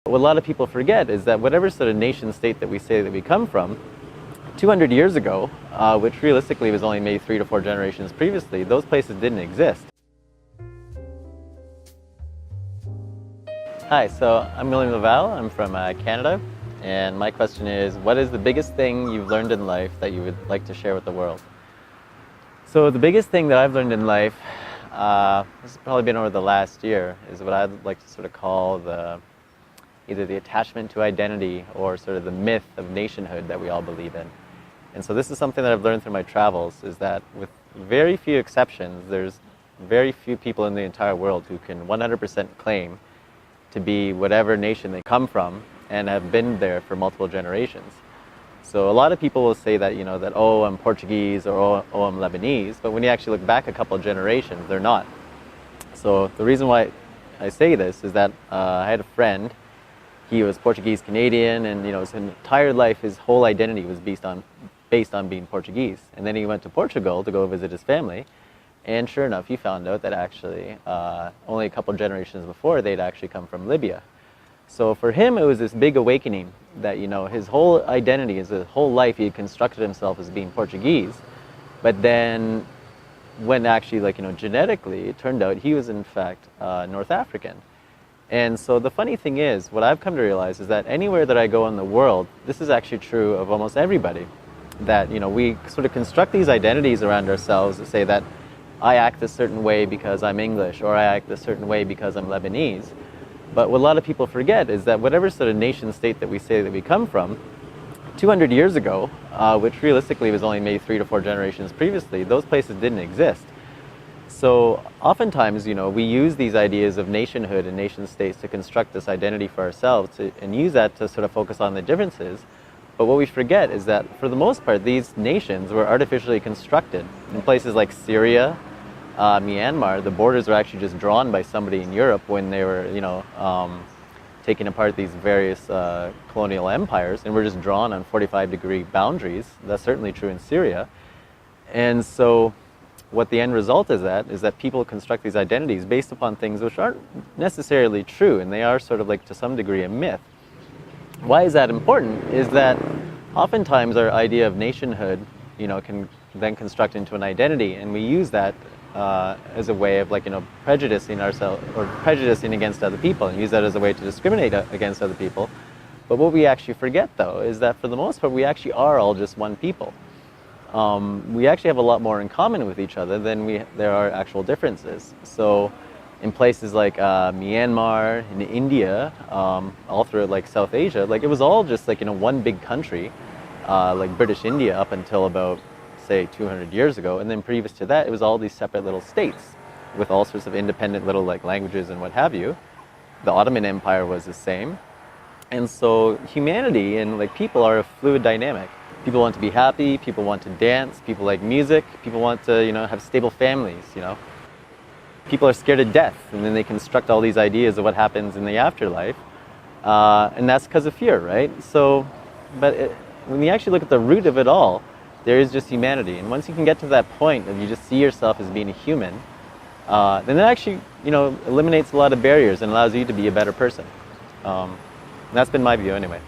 What a lot of people forget is that whatever sort of nation state that we say that we come from, 200 years ago, which realistically was only maybe 3 to 4 generations previously, those places didn't exist. Hi, so I'm William Laval, I'm from Canada, and my question is, what is the biggest thing you've learned in life that you would like to share with the world? So the biggest thing that I've learned in life, this has probably been over the last year, is what I'd like to sort of call either the attachment to identity or sort of the myth of nationhood that we all believe in. And so this is something that I've learned through my travels, is that with very few exceptions, there's very few people in the entire world who can 100% claim to be whatever nation they come from and have been there for multiple generations. So a lot of people will say that, that, oh, I'm Portuguese, or oh, I'm Lebanese, but when you actually look back a couple of generations, they're not. So the reason why I say this is that I had a friend. He was Portuguese Canadian, and his entire life, his whole identity was based on being Portuguese. And then he went to Portugal to go visit his family, and sure enough, he found out that actually only a couple generations before they'd actually come from Libya. So for him, it was this big awakening that his whole identity, his whole life, he had constructed himself as being Portuguese, but then when actually genetically, it turned out he was in fact North African. And so the funny thing is, what I've come to realize is that anywhere that I go in the world, this is actually true of almost everybody, that we sort of construct these identities around ourselves to say that I act a certain way because I'm English, or I act a certain way because I'm Lebanese. But what a lot of people forget is that whatever sort of nation state that we say that we come from, 200 years ago, which realistically was only maybe 3 to 4 generations previously, those places didn't exist. So oftentimes, we use these ideas of nationhood and nation states to construct this identity for ourselves and use that to sort of focus on the differences. But what we forget is that for the most part, these nations were artificially constructed. In places like Syria, Myanmar, the borders were actually just drawn by somebody in Europe when they were, taking apart these various colonial empires, and were just drawn on 45-degree boundaries. That's certainly true in Syria. And so what the end result is that people construct these identities based upon things which aren't necessarily true, and they are sort of like, to some degree, a myth. Why is that important? Is that oftentimes our idea of nationhood, can then construct into an identity, and we use that as a way of prejudicing ourselves or prejudicing against other people, and use that as a way to discriminate against other people. But what we actually forget, though, is that for the most part, we actually are all just one people. We actually have a lot more in common with each other than there are actual differences. So in places like Myanmar, in India, all through South Asia, it was all just one big country, like British India up until about, say, 200 years ago. And then previous to that, it was all these separate little states with all sorts of independent little languages and what have you. The Ottoman Empire was the same. And so humanity and people are a fluid dynamic. People want to be happy, people want to dance, people like music, people want to, have stable families, People are scared of death, and then they construct all these ideas of what happens in the afterlife. And that's because of fear, right? So, when you actually look at the root of it all, there is just humanity. And once you can get to that point of you just see yourself as being a human, then it actually, eliminates a lot of barriers and allows you to be a better person. And that's been my view anyway.